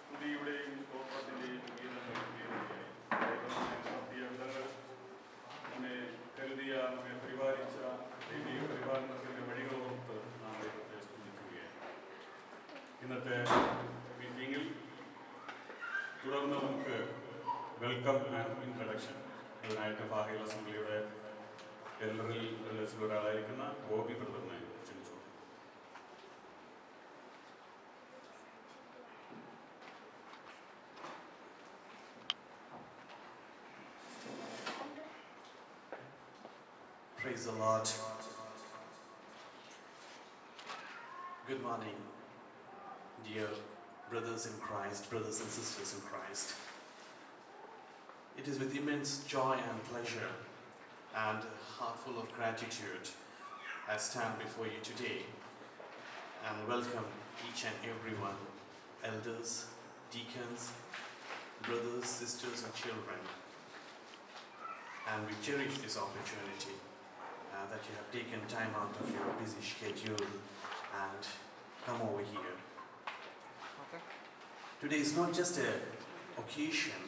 സ്തുതിയുടെയും സ്തോത്രത്തിന്റെയും നമ്മെ കരുതിയ നമ്മെ പരിപാലിച്ച ദൈവിക പരിപാലനത്തിന്റെ വഴികളോർത്ത് നാം ദൈവത്തെ സ്തുതിക്കുകയാണ്. ഇന്നത്തെ മീറ്റിംഗിൽ തുടർന്ന് നമുക്ക് വെൽക്കം ആൻഡ് ഇൻട്രഡക്ഷൻ അതിനായിട്ട് ഫാഹിൽ അസംബ്ലിയുടെ എൽഡറിൽ ഒരാളായിരിക്കുന്ന ബോബി ബ്രദറിനെ ക്ഷണിച്ചു. Praise the Lord. Good morning, dear brothers in Christ, brothers and sisters in Christ. It is with immense joy and pleasure and a heart full of gratitude I stand before you today and welcome each and everyone, elders, deacons, brothers, sisters and children. And we cherish this opportunity that you have taken time out of your busy schedule and come over here. Okay. Today is not just an occasion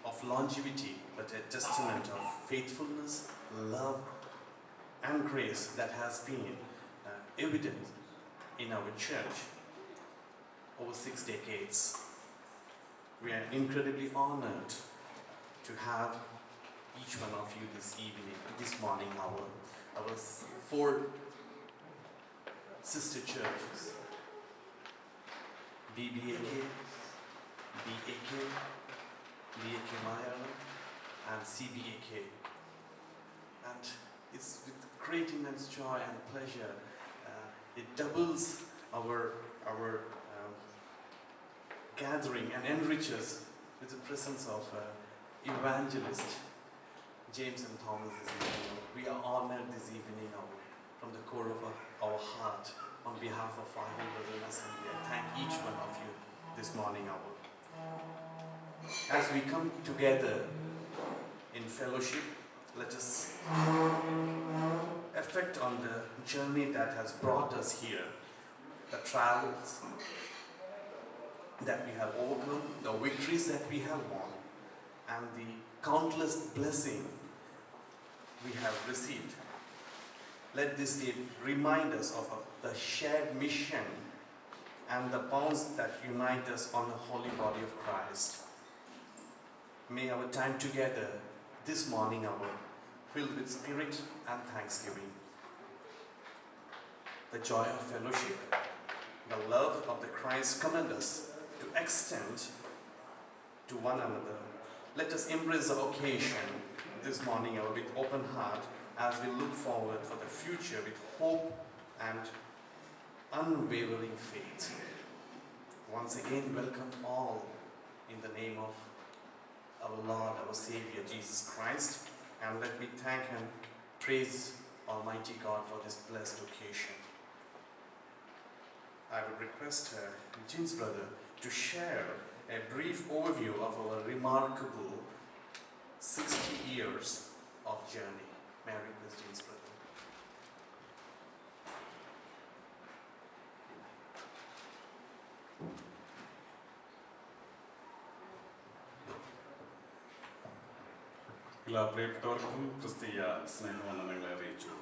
of longevity, but a testament of faithfulness, love, and grace that has been evident in our church over 6 decades. We are incredibly honored to have each one of you this evening, this morning, our 4 sister churches, BBAK, BAK, BAK Malayalam, and CBAK. And it's with great immense joy and pleasure, it doubles our gathering and enriches with the presence of evangelist James and Thomas this evening. We are honored this evening from the core of our heart on behalf of our Brethren Assembly. I thank each one of you this morning hour. As we come together in fellowship, let us reflect on the journey that has brought us here, the trials that we have overcome, the victories that we have won, and the countless blessings we have received. Let this day remind us of the shared mission and the bonds that unite us on the holy body of Christ. May our time together this morning hour filled with spirit and thanksgiving. The joy of fellowship, the love of the Christ command us to extend to one another. Let us embrace the occasion this morning hour with open heart as we look forward for the future with hope and unwavering faith. Once again, welcome all in the name of our Lord, our Savior, Jesus Christ. And let me thank and praise Almighty God for this blessed occasion. I would request Jin's brother to share a brief overview of our remarkable 60 years of journey. May I request Jin's brother. എല്ലാ പ്രിയപ്പെട്ടവർക്കും ക്രിസ്തീയ സ്നേഹവന്ദനങ്ങളെ അറിയിച്ചു.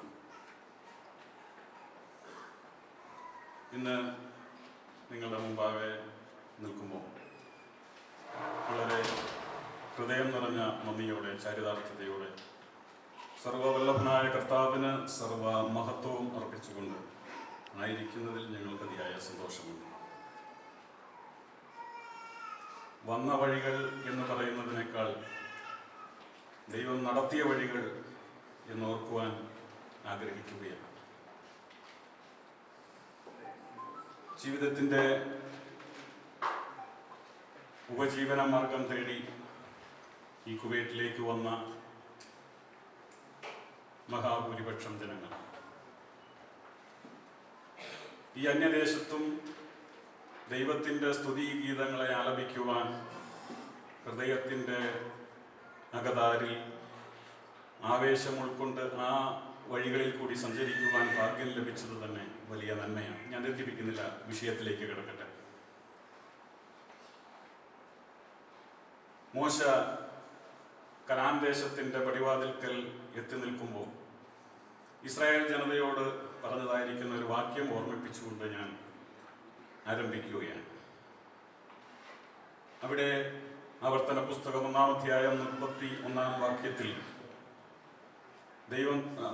ഇന്ന് നിങ്ങളുടെ മുമ്പാകെ നിൽക്കുമ്പോൾ വളരെ ഹൃദയം നിറഞ്ഞ നന്ദിയോടെ ചാരിതാർത്ഥ്യതയോടെ സർവവല്ലഭനായ കർത്താവിന് സർവ മഹത്വവും അർപ്പിച്ചുകൊണ്ട് ആയിരിക്കുന്നതിൽ ഞങ്ങൾക്ക് അതിയായ സന്തോഷമുണ്ട്. വന്ന വഴികൾ എന്ന് പറയുന്നതിനേക്കാൾ ദൈവം നടത്തിയ വഴികൾ എന്നോർക്കുവാൻ ആഗ്രഹിക്കുകയാണ്. ജീവിതത്തിൻ്റെ ഉപജീവന മാർഗം തേടി ഈ കുവൈറ്റിലേക്ക് വന്ന മഹാഭൂരിപക്ഷം ജനങ്ങൾ ഈ അന്യദേശത്തും ദൈവത്തിൻ്റെ സ്തുതിഗീതങ്ങളെ ആലപിക്കുവാൻ ഹൃദയത്തിൻ്റെ അകതാരിൽ ആവേശം ഉൾക്കൊണ്ട് ആ വഴികളിൽ കൂടി സഞ്ചരിക്കുവാൻ ഭാഗ്യം ലഭിച്ചത് തന്നെ വലിയ നന്മയാണ്. ഞാൻ ദീർഘിപ്പിക്കുന്നില്ല, വിഷയത്തിലേക്ക് കിടക്കട്ടെ. മോശ കനാൻ ദേശത്തിൻ്റെ പടിവാതിൽക്കൽ എത്തി നിൽക്കുമ്പോൾ ഇസ്രായേൽ ജനതയോട് പറഞ്ഞതായിരിക്കുന്ന ഒരു വാക്യം ഓർമ്മിപ്പിച്ചുകൊണ്ട് ഞാൻ ആരംഭിക്കുകയാണ്. അവിടെ ആവർത്തന പുസ്തകം 1-ാം അധ്യായം 31-ാം വാക്യത്തിൽ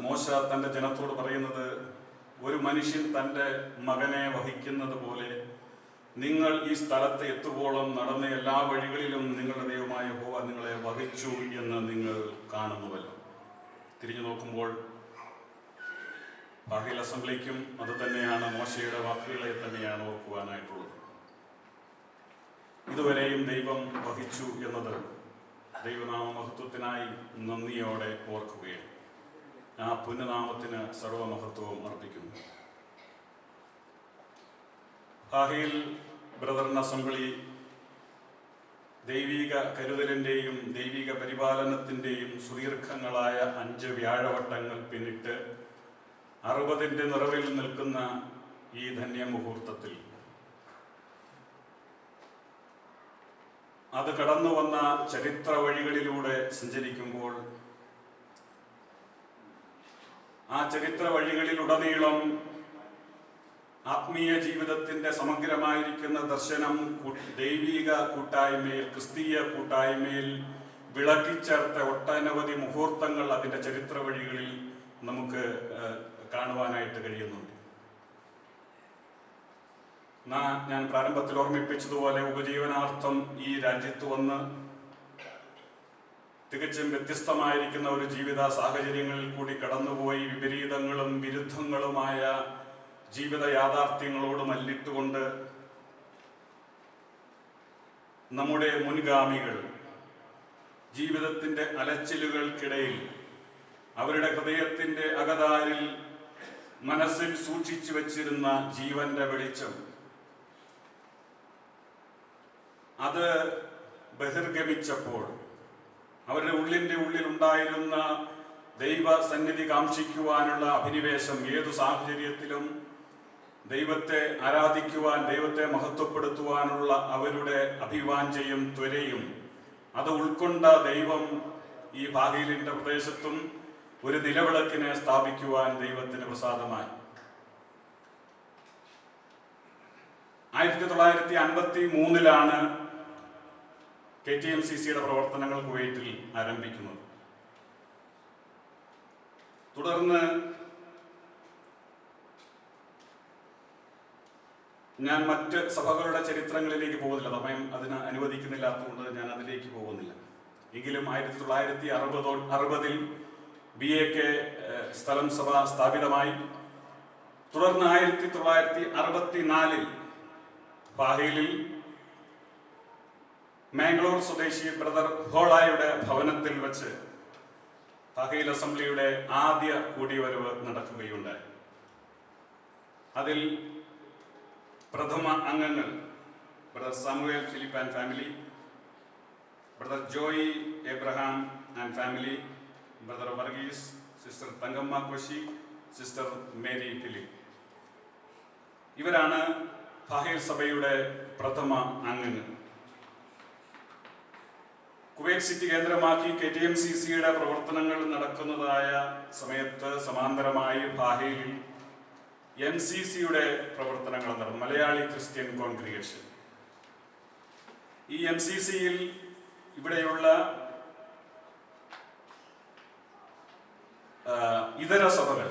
മോശ തൻ്റെ ജനത്തോട് പറയുന്നത്, ഒരു മനുഷ്യൻ തൻ്റെ മകനെ വഹിക്കുന്നത് പോലെ നിങ്ങൾ ഈ സ്ഥലത്ത് എത്തുവോളം നടന്ന എല്ലാ വഴികളിലും നിങ്ങളുടെ ദൈവമായ യഹോവ നിങ്ങളെ വഹിച്ചു എന്ന് നിങ്ങൾ കാണുന്നുവല്ലോ. തിരിഞ്ഞു നോക്കുമ്പോൾ ബാഹിൽ അസംബ്ലിക്കും അത് തന്നെയാണ്, മോശയുടെ വാക്കുകളെ തന്നെയാണ് ഓർക്കുവാനായിട്ടുള്ളത്. ഇതുവരെയും ദൈവം വഹിച്ചു എന്നത് ദൈവനാമ മഹത്വത്തിനായി നന്ദിയോടെ ഓർക്കുകയാണ്. ആ പുണ്യനാമത്തിന് സർവമഹത്വവും അർപ്പിക്കുന്നു. ബാഹിൽ ബ്രദറൻ അസംബ്ലി ദൈവിക കരുതലിൻ്റെയും ദൈവിക പരിപാലനത്തിൻ്റെയും സുദീർഘങ്ങളായ 5 വ്യാഴവട്ടങ്ങൾ പിന്നിട്ട് 60ൻ്റെ നിറവിൽ നിൽക്കുന്ന ഈ ധന്യമുഹൂർത്തത്തിൽ അത് കടന്നു വന്ന ചരിത്ര വഴികളിലൂടെ സഞ്ചരിക്കുമ്പോൾ ആ ചരിത്ര വഴികളിലുടനീളം ആത്മീയ ജീവിതത്തിൻ്റെ സമഗ്രമായിരിക്കുന്ന ദർശനം ദൈവിക കൂട്ടായ്മയിൽ, ക്രിസ്തീയ കൂട്ടായ്മയിൽ വിളക്കിച്ചേർത്ത ഒട്ടനവധി മുഹൂർത്തങ്ങൾ അതിൻ്റെ ചരിത്ര വഴികളിൽ നമുക്ക് കാണുവാനായിട്ട് കഴിയുന്നുണ്ട്. ഞാൻ പ്രാരംഭത്തിൽ ഓർമ്മിപ്പിച്ചതുപോലെ ഉപജീവനാർത്ഥം ഈ രാജ്യത്ത് വന്ന് തികച്ചും വ്യത്യസ്തമായിരിക്കുന്ന ഒരു ജീവിത സാഹചര്യങ്ങളിൽ കൂടി കടന്നുപോയി വിപരീതങ്ങളും വിരുദ്ധങ്ങളുമായ ജീവിത യാഥാർത്ഥ്യങ്ങളോട് മല്ലിട്ടുകൊണ്ട് നമ്മുടെ മുൻഗാമികൾ ജീവിതത്തിൻ്റെ അലച്ചിലുകൾക്കിടയിൽ അവരുടെ ഹൃദയത്തിൻ്റെ അകതാരിൽ മനസ്സിൽ സൂക്ഷിച്ചു വച്ചിരുന്ന ജീവന്റെ വെളിച്ചം അത് ബഹിർഗമിച്ചപ്പോൾ അവരുടെ ഉള്ളിൻ്റെ ഉള്ളിലുണ്ടായിരുന്ന ദൈവസന്നിധി കാംക്ഷിക്കുവാനുള്ള അഭിനിവേശം, ഏതു സാഹചര്യത്തിലും ദൈവത്തെ ആരാധിക്കുവാൻ, ദൈവത്തെ മഹത്വപ്പെടുത്തുവാനുള്ള അവരുടെ അഭിവാഞ്ചയും ത്വരയും അത് ഉൾക്കൊണ്ട ദൈവം ഈ ബാഹിലിൻ്റെ പ്രദേശത്തും ഒരു നിലവിളക്കിനെ സ്ഥാപിക്കുവാൻ ദൈവത്തിന് പ്രസാദമായി. 1953 KTMCCയുടെ പ്രവർത്തനങ്ങൾ കുവൈറ്റിൽ ആരംഭിക്കുന്നത്. തുടർന്ന് ഞാൻ മറ്റ് സഭകളുടെ ചരിത്രങ്ങളിലേക്ക് പോകുന്നില്ല, സമയം അതിന് അനുവദിക്കുന്നില്ലാത്തതുകൊണ്ട് ഞാൻ അതിലേക്ക് പോകുന്നില്ല. എങ്കിലും 1960 BAK സ്ഥലം സഭ സ്ഥാപിതമായി. തുടർന്ന് 1964 ബാഹിലിൽ മാംഗ്ലൂർ സ്വദേശി ബ്രദർ ഹോളായുടെ ഭവനത്തിൽ വെച്ച് ബാഹിൽ അസംബ്ലിയുടെ ആദ്യ കൂടിവരവ് നടക്കുകയുണ്ടായി. അതിൽ പ്രഥമ അംഗങ്ങൾ brother Samuel Philip and family, brother Joy Abraham and family, brother Varghese, sister Thankamma Koshy, sister Mary Philip. ഇവരാണ് ബാഹിൽ സഭയുടെ പ്രഥമ അംഗങ്ങൾ. കുവൈറ്റ് സിറ്റി കേന്ദ്രമാക്കി KTMCCയുടെ പ്രവർത്തനങ്ങൾ നടക്കുന്നതായ സമയത്ത് സമാന്തരമായി ബാഹിലിൽ MCCയുടെ പ്രവർത്തനങ്ങൾ നടന്നു, മലയാളി ക്രിസ്ത്യൻ കോൺഗ്രിഗേഷൻ. ഈ MCCയിൽ ഇവിടെയുള്ള ഇതര സഭകൾ,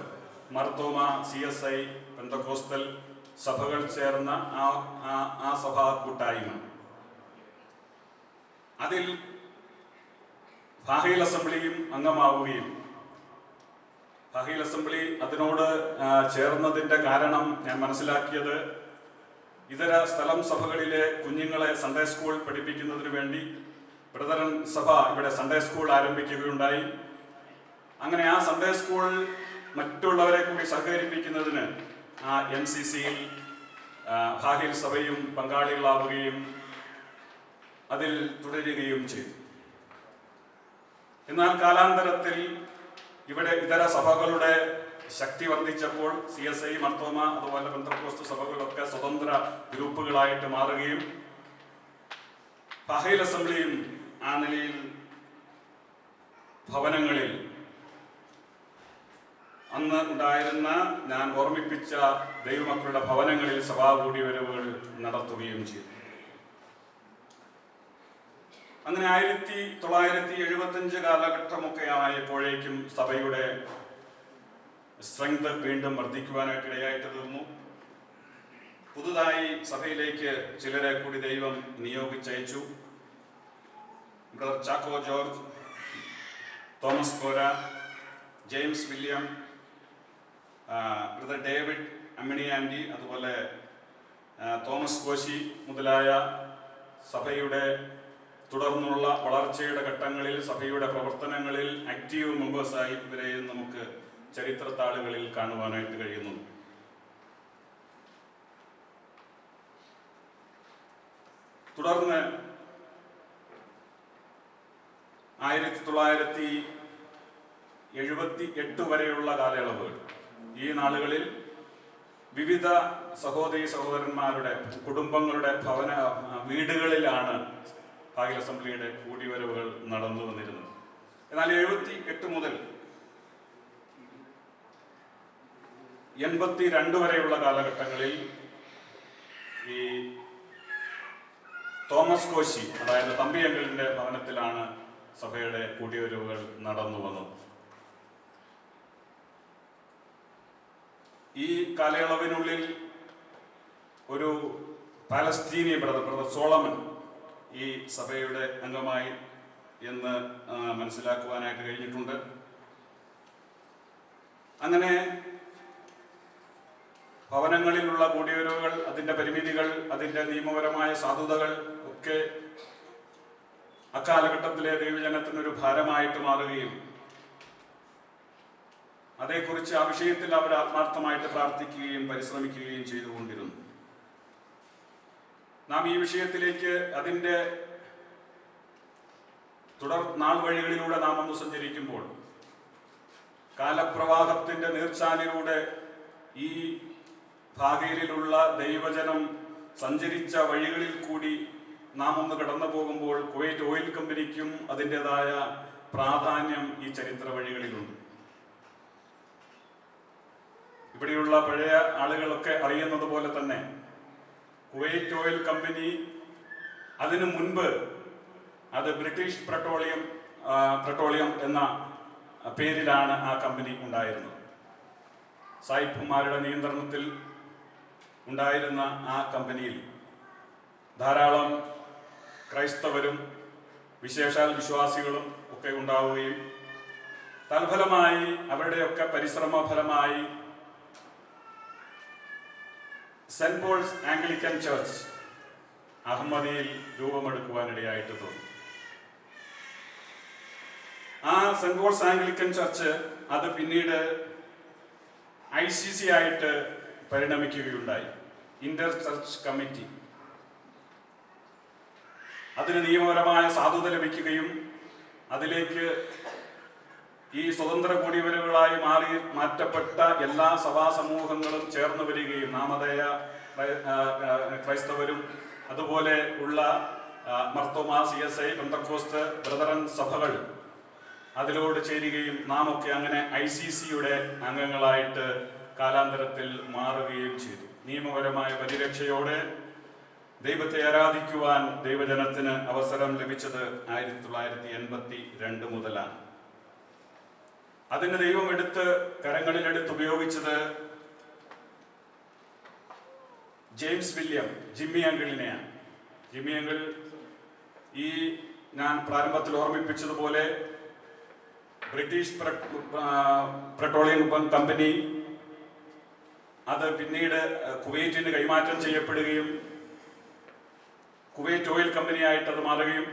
മർത്തോമ, CSI, പെന്തക്കോസ്തൽ സഭകൾ ചേർന്ന ആ സഭാ കൂട്ടായ്മ, അതിൽ ബാഹിൽ അസംബ്ലിയും അംഗമാവുകയും ബാഹിൽ അസംബ്ലി അതിനോട് ചേർന്നതിൻ്റെ കാരണം ഞാൻ മനസ്സിലാക്കിയത്, ഇതര സ്ഥലം സഭകളിലെ കുഞ്ഞുങ്ങളെ സൺഡേ സ്കൂൾ പഠിപ്പിക്കുന്നതിന് വേണ്ടി ബ്രദറൻ സഭ ഇവിടെ സൺഡേ സ്കൂൾ ആരംഭിക്കുകയുണ്ടായി. അങ്ങനെ ആ സൺഡേ സ്കൂൾ മറ്റുള്ളവരെ കൂടി സഹകരിപ്പിക്കുന്നതിന് ആ MCCയിൽ ബാഹിൽ സഭയും പങ്കാളികളാവുകയും അതിൽ തുടരുകയും ചെയ്തു. എന്നാൽ കാലാന്തരത്തിൽ ഇവിടെ ഇതര സഭകളുടെ ശക്തി വർദ്ധിച്ചപ്പോൾ CSI, മർത്തോമ, അതുപോലെ പെന്തക്കോസ്ത് സഭകളൊക്കെ സ്വതന്ത്ര ഗ്രൂപ്പുകളായിട്ട് മാറുകയും ഫഹേൽ അസംബ്ലിയും ആ നിലയിൽ ഭവനങ്ങളിൽ അന്ന് ഉണ്ടായിരുന്ന ഞാൻ ഓർമ്മിപ്പിച്ച ദൈവമക്കളുടെ ഭവനങ്ങളിൽ സഭാ കൂടിവരവുകൾ നടത്തുകയും ചെയ്തു. അങ്ങനെ 1975 കാലഘട്ടമൊക്കെ ആയപ്പോഴേക്കും സഭയുടെ സ്ട്രെങ്ത് വീണ്ടും വർദ്ധിക്കുവാനായിട്ട് ഇടയായിട്ട് തീർന്നു. പുതുതായി സഭയിലേക്ക് ചിലരെ കൂടി ദൈവം നിയോഗിച്ചയച്ചു. Brother Chacko George, Thomas Kora, James William, brother David Ammini Andy, അതുപോലെ തോമസ് കോശി മുതലായ സഭയുടെ തുടർന്നുള്ള വളർച്ചയുടെ ഘട്ടങ്ങളിൽ സഭയുടെ പ്രവർത്തനങ്ങളിൽ ആക്റ്റീവ് മെമ്പേഴ്സായി ഇവരെയും നമുക്ക് ചരിത്രത്താളുകളിൽ കാണുവാനായിട്ട് കഴിയുന്നു. തുടർന്ന് 1978 വരെയുള്ള കാലയളവ്, ഈ നാളുകളിൽ വിവിധ സഹോദരീ സഹോദരന്മാരുടെ കുടുംബങ്ങളുടെ വീടുകളിലാണ് ഫഹേൽ അസംബ്ലിയുടെ കൂടിവരവുകൾ നടന്നു വന്നിരുന്നത്. എന്നാൽ 78 മുതൽ 82 വരെയുള്ള കാലഘട്ടങ്ങളിൽ ഈ തോമസ് കോശി, അതായത് തമ്പിയങ്കലിന്റെ ഭവനത്തിലാണ് സഭയുടെ കൂടിവരവുകൾ നടന്നു വന്നത്. ഈ കാലയളവിനുള്ളിൽ ഒരു പാലസ്തീനിയ ബ്രദർ സോളമൻ ഈ സഭയുടെ അംഗമായി എന്ന് മനസ്സിലാക്കുവാനായിട്ട് കഴിഞ്ഞിട്ടുണ്ട്. അങ്ങനെ ഭവനങ്ങളിലുള്ള കൂടിവരവുകൾ, അതിൻ്റെ പരിമിതികൾ, അതിൻ്റെ നിയമപരമായ സാധുതകൾ ഒക്കെ അക്കാലഘട്ടത്തിലെ ദൈവജനത്തിനൊരു ഭാരമായിട്ട് മാറുകയും അതേക്കുറിച്ച് ആ വിഷയത്തിൽ അവർ ആത്മാർത്ഥമായിട്ട് പ്രാർത്ഥിക്കുകയും പരിശ്രമിക്കുകയും ചെയ്തുകൊണ്ടിരുന്നു. നാം ഈ വിഷയത്തിലേക്ക് അതിൻ്റെ തുടർ നാൾ വഴികളിലൂടെ നാം ഒന്ന് സഞ്ചരിക്കുമ്പോൾ കാലപ്രവാഹത്തിന്റെ നീർച്ചാലിലൂടെ ഈ ഭാഗയിലുള്ള ദൈവജനം സഞ്ചരിച്ച വഴികളിൽ കൂടി നാം ഒന്ന് കടന്നു പോകുമ്പോൾ കുവൈറ്റ് ഓയിൽ കമ്പനിക്കും അതിൻ്റെതായ പ്രാധാന്യം ഈ ചരിത്ര വഴികളിലുണ്ട്. ഇവിടെയുള്ള പഴയ ആളുകളൊക്കെ അറിയുന്നത് പോലെ തന്നെ കുവൈറ്റ് ഓയിൽ കമ്പനി അതിനു മുൻപ് അത് ബ്രിട്ടീഷ് പെട്രോളിയം എന്ന പേരിലാണ് ആ കമ്പനി ഉണ്ടായിരുന്നത്. സായിപ്പുമാരുടെ നിയന്ത്രണത്തിൽ ഉണ്ടായിരുന്ന ആ കമ്പനിയിൽ ധാരാളം ക്രൈസ്തവരും വിശേഷാൽ വിശ്വാസികളും ഒക്കെ ഉണ്ടാവുകയും തൽഫലമായി അവരുടെയൊക്കെ പരിശ്രമ ഫലമായി സെന്റ് പോൾസ് ആംഗ്ലിക്കൻ ചർച്ച് അഹമ്മദിയിൽ രൂപമെടുക്കുവാനിടയായിട്ട് തോന്നി. ആ സെന്റ് പോൾസ് ആംഗ്ലിക്കൻ ചർച്ച് അത് പിന്നീട് ICC ആയിട്ട് പരിണമിക്കുകയുണ്ടായി. Inter church committee. അതിന് നിയമപരമായ സാധുത ലഭിക്കുകയും അതിലേക്ക് ഈ സ്വതന്ത്ര കൂടിവരവുകളായി മാറ്റപ്പെട്ട എല്ലാ സഭാ സമൂഹങ്ങളും ചേർന്ന് വരികയും നാമധേയ ക്രൈസ്തവരും അതുപോലെ ഉള്ള മർത്തോമ, CSI, പെന്തക്കോസ്ത്, ബ്രദറൻ സഭകൾ അതിലോട് ചേരുകയും നാം ഒക്കെ അങ്ങനെ ICCയുടെ അംഗങ്ങളായിട്ട് കാലാന്തരത്തിൽ മാറുകയും ചെയ്തു. നിയമപരമായ പരിരക്ഷയോടെ ദൈവത്തെ ആരാധിക്കുവാൻ ദൈവജനത്തിന് അവസരം ലഭിച്ചത് 1982 മുതലാണ്. അതിന് ദൈവം കരങ്ങളിലെടുത്ത് ഉപയോഗിച്ചത് ജെയിംസ് വില്യം, ജിമ്മി അങ്കിളിനെയാണ്. ജിമ്മി അങ്കിൾ ഈ ഞാൻ പ്രാരംഭത്തിൽ ഓർമ്മിപ്പിച്ചതുപോലെ ബ്രിട്ടീഷ് പെട്രോളിയം കമ്പനി അത് പിന്നീട് കുവൈറ്റിന് കൈമാറ്റം ചെയ്യപ്പെടുകയും കുവൈറ്റ് ഓയിൽ കമ്പനിയായിട്ട് അത് മാറുകയും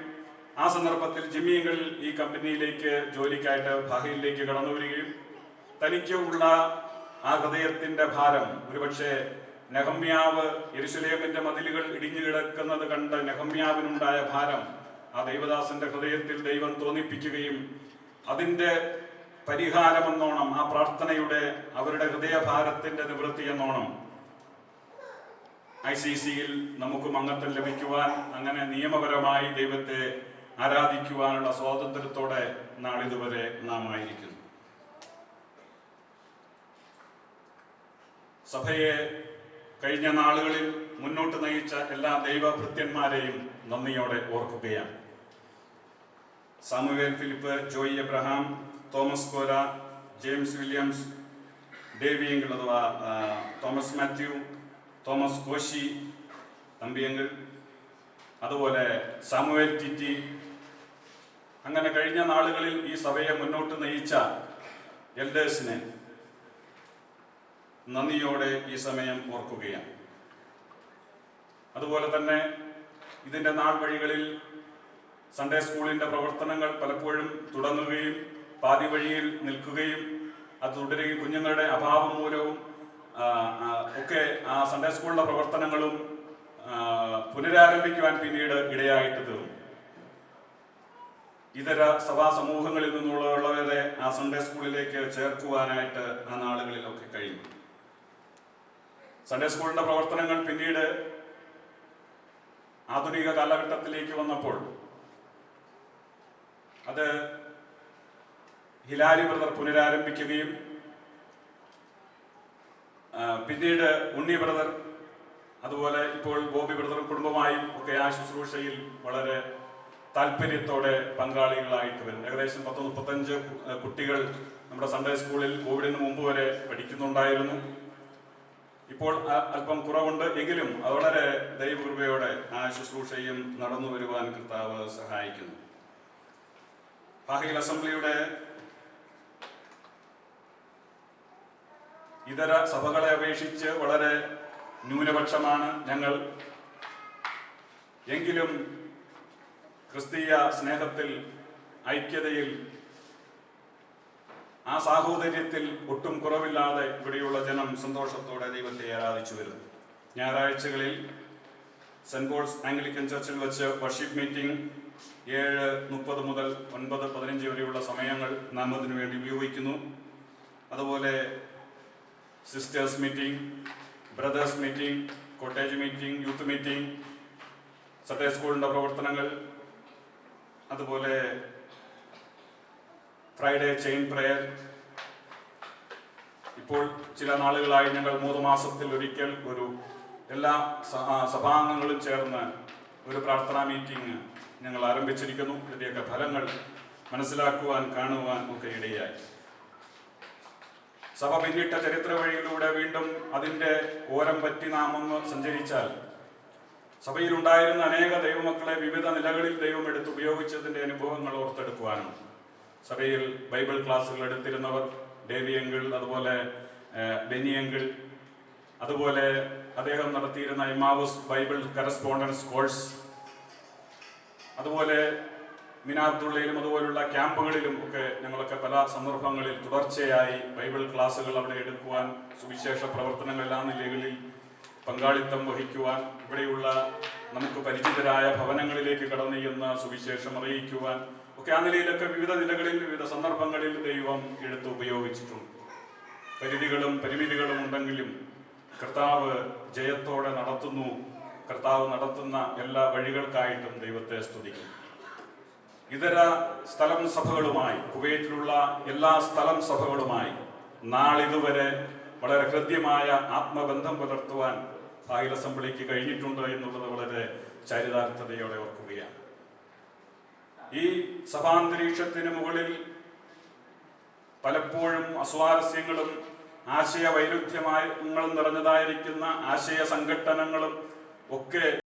ആ സന്ദർഭത്തിൽ ജിമ്മി അങ്കിൾ ഈ കമ്പനിയിലേക്ക് ജോലിക്കായിട്ട് ഫഹേലിലേക്ക് കടന്നു വരികയും തനിക്ക് ഉള്ള ആ ഹൃദയത്തിന്റെ ഭാരം ഒരുപക്ഷെ നെഹമ്യാവ് യെരുശലേമിന്റെ മതിലുകൾ ഇടിഞ്ഞു കിടക്കുന്നത് കണ്ട് നെഹമ്യാവിനുണ്ടായ ഭാരം ആ ദൈവദാസന്റെ ഹൃദയത്തിൽ ദൈവം തോന്നിപ്പിക്കുകയും അതിൻ്റെ പരിഹാരമെന്നോണം, ആ പ്രാർത്ഥനയുടെ അവരുടെ ഹൃദയഭാരത്തിന്റെ നിവൃത്തി എന്നോണം ICCയിൽ നമുക്കും അംഗത്വം ലഭിക്കുവാൻ, അങ്ങനെ നിയമപരമായി ദൈവത്തെ ആരാധിക്കുവാനുള്ള സ്വാതന്ത്ര്യത്തോടെ നാളിതുവരെ നാം ആയിരിക്കുന്നു. സഭയെ കഴിഞ്ഞ നാളുകളിൽ മുന്നോട്ട് നയിച്ച എല്ലാ ദൈവഭൃത്യന്മാരെയും നന്ദിയോടെ ഓർക്കുകയാണ്. Samuel Philip, Joy Abraham, Thomas Kora, James Williams, Davy uncle അഥവാ Thomas Mathew, Thomas Koshy Thampi uncle, അതുപോലെ സാമുവേൽ ടിറ്റി, അങ്ങനെ കഴിഞ്ഞ നാളുകളിൽ ഈ സഭയെ മുന്നോട്ട് നയിച്ച എൽഡേഴ്സിനെ നന്ദിയോടെ ഈ സമയം ഓർക്കുകയാണ്. അതുപോലെ തന്നെ ഇതിൻ്റെ നാൾ വഴികളിൽ സൺഡേ സ്കൂളിൻ്റെ പ്രവർത്തനങ്ങൾ പലപ്പോഴും തുടങ്ങുകയും പാതി വഴിയിൽ നിൽക്കുകയും അത് തുടരുകയും കുഞ്ഞുങ്ങളുടെ അഭാവം മൂലവും ഒക്കെ ആ സൺഡേ സ്കൂളിൻ്റെ പ്രവർത്തനങ്ങളും പുനരാരംഭിക്കുവാൻ പിന്നീട് ഇടയായിട്ട് തീർന്നു. ഇതര സഭാ സമൂഹങ്ങളിൽ നിന്നുള്ളവരെ ആ സൺഡേ സ്കൂളിലേക്ക് ചേർക്കുവാനായിട്ട് ആ നാളുകളിലൊക്കെ കഴിഞ്ഞു. സൺഡേ സ്കൂളിന്റെ പ്രവർത്തനങ്ങൾ പിന്നീട് ആധുനിക കാലഘട്ടത്തിലേക്ക് വന്നപ്പോൾ അത് ഹിലാരി ബ്രദർ പുനരാരംഭിക്കുകയും പിന്നീട് ഉണ്ണി ബ്രദർ, അതുപോലെ ഇപ്പോൾ ബോബി ബ്രദറും കുടുംബമായും ഒക്കെ ആ ശുശ്രൂഷയിൽ വളരെ താല്പര്യത്തോടെ പങ്കാളികളായിട്ട് വരും. ഏകദേശം 10-35 കുട്ടികൾ നമ്മുടെ സൺഡേ സ്കൂളിൽ കോവിഡിന് മുമ്പ് വരെ പഠിക്കുന്നുണ്ടായിരുന്നു. ഇപ്പോൾ അല്പം കുറവുണ്ട്, എങ്കിലും വളരെ ദൈവകൃപയോടെ ആ ശുശ്രൂഷയും നടന്നു വരുവാൻ കർത്താവ് സഹായിക്കുന്നു. പാഹിൽ അസംബ്ലിയുടെ ഇതര സഭകളെ അപേക്ഷിച്ച് വളരെ ന്യൂനപക്ഷമാണ് ഞങ്ങൾ. എങ്കിലും ക്രിസ്തീയ സ്നേഹത്തിൽ, ഐക്യതയിൽ, ആ സാഹോദര്യത്തിൽ ഒട്ടും കുറവില്ലാതെ ഇവിടെയുള്ള ജനം സന്തോഷത്തോടെ ദൈവത്തെ ആരാധിച്ചു വരുന്നു. ഞായറാഴ്ചകളിൽ സെന്റ് പോൾസ് ആംഗ്ലിക്കൻ ചർച്ചിൽ വെച്ച് വർഷിപ്പ് മീറ്റിംഗ് 7:30 മുതൽ 9:15 വരെയുള്ള സമയങ്ങൾ നാം അതിനു വേണ്ടി ഉപയോഗിക്കുന്നു. അതുപോലെ sisters meeting, brothers meeting, cottage meeting, youth meeting, Sunday സ്കൂളിൻ്റെ പ്രവർത്തനങ്ങൾ, അതുപോലെ ഫ്രൈഡേ ചെയിൻ പ്രയർ. ഇപ്പോൾ ചില നാളുകളായി ഞങ്ങൾ 3 മാസത്തിൽ ഒരിക്കൽ എല്ലാ സഭാംഗങ്ങളും ചേർന്ന് ഒരു പ്രാർത്ഥനാ മീറ്റിംഗ് ഞങ്ങൾ ആരംഭിച്ചിരിക്കുന്നു. ഇതിൻ്റെയൊക്കെ ഫലങ്ങൾ മനസ്സിലാക്കുവാൻ, കാണുവാൻ ഒക്കെ ഇടയായി. സഭ പിന്നിട്ട ചരിത്ര വഴിയിലൂടെ വീണ്ടും അതിൻ്റെ ഓരം പറ്റി നാം ഒന്ന് സഞ്ചരിച്ചാൽ സഭയിലുണ്ടായിരുന്ന അനേക ദൈവമക്കളെ വിവിധ നിലകളിൽ ദൈവം എടുത്ത് ഉപയോഗിച്ചതിൻ്റെ അനുഭവങ്ങൾ ഓർത്തെടുക്കുവാനാണ്. സഭയിൽ ബൈബിൾ ക്ലാസ്സുകൾ എടുത്തിരുന്നവർ, ഡേവിയങ്കിൾ, അതുപോലെ ബെനിയങ്കിൾ, അതുപോലെ അദ്ദേഹം നടത്തിയിരുന്ന ഇമാവുസ് ബൈബിൾ കറസ്പോണ്ടൻസ് കോഴ്സ്, അതുപോലെ മിനാബ്ദുള്ളയിലും അതുപോലുള്ള ക്യാമ്പുകളിലും ഒക്കെ ഞങ്ങളൊക്കെ പല സന്ദർഭങ്ങളിൽ തുടർച്ചയായി ബൈബിൾ ക്ലാസ്സുകൾ അവിടെ എടുക്കുവാൻ, സുവിശേഷ പ്രവർത്തനങ്ങൾ എല്ലാ നിലകളിൽ പങ്കാളിത്തം വഹിക്കുവാൻ, ഇവിടെയുള്ള നമുക്ക് പരിചിതരായ ഭവനങ്ങളിലേക്ക് കടന്നു ചെന്ന് സുവിശേഷം അറിയിക്കുവാൻ ഒക്കെ ആ നിലയിലൊക്കെ വിവിധ നിലകളിൽ, വിവിധ സന്ദർഭങ്ങളിൽ ദൈവം എടുത്ത് ഉപയോഗിച്ചിട്ടുണ്ട്. പരിധികളും പരിമിതികളും ഉണ്ടെങ്കിലും കർത്താവ് ജയത്തോടെ നടത്തുന്നു. കർത്താവ് നടത്തുന്ന എല്ലാ വഴികൾക്കായിട്ടും ദൈവത്തെ സ്തുതിക്കുന്നു. ഇതര സ്ഥലം സഭകളുമായി, കുവൈറ്റിലുള്ള എല്ലാ സ്ഥലം സഭകളുമായി നാളിതുവരെ വളരെ ഹൃദ്യമായ ആത്മബന്ധം പുലർത്തുവാൻ പാഹിൽ അസംബ്ലിക്ക് കഴിഞ്ഞിട്ടുണ്ട് എന്നുള്ളത് വളരെ ചരിതാർത്ഥതയോടെ ഓർക്കുകയാണ്. ഈ സഭാന്തരീക്ഷത്തിന് മുകളിൽ പലപ്പോഴും അസ്വാരസ്യങ്ങളും ആശയ വൈരുദ്ധ്യങ്ങളും നിറഞ്ഞതായിരിക്കുന്ന ആശയ സംഘട്ടനങ്ങളും ഒക്കെ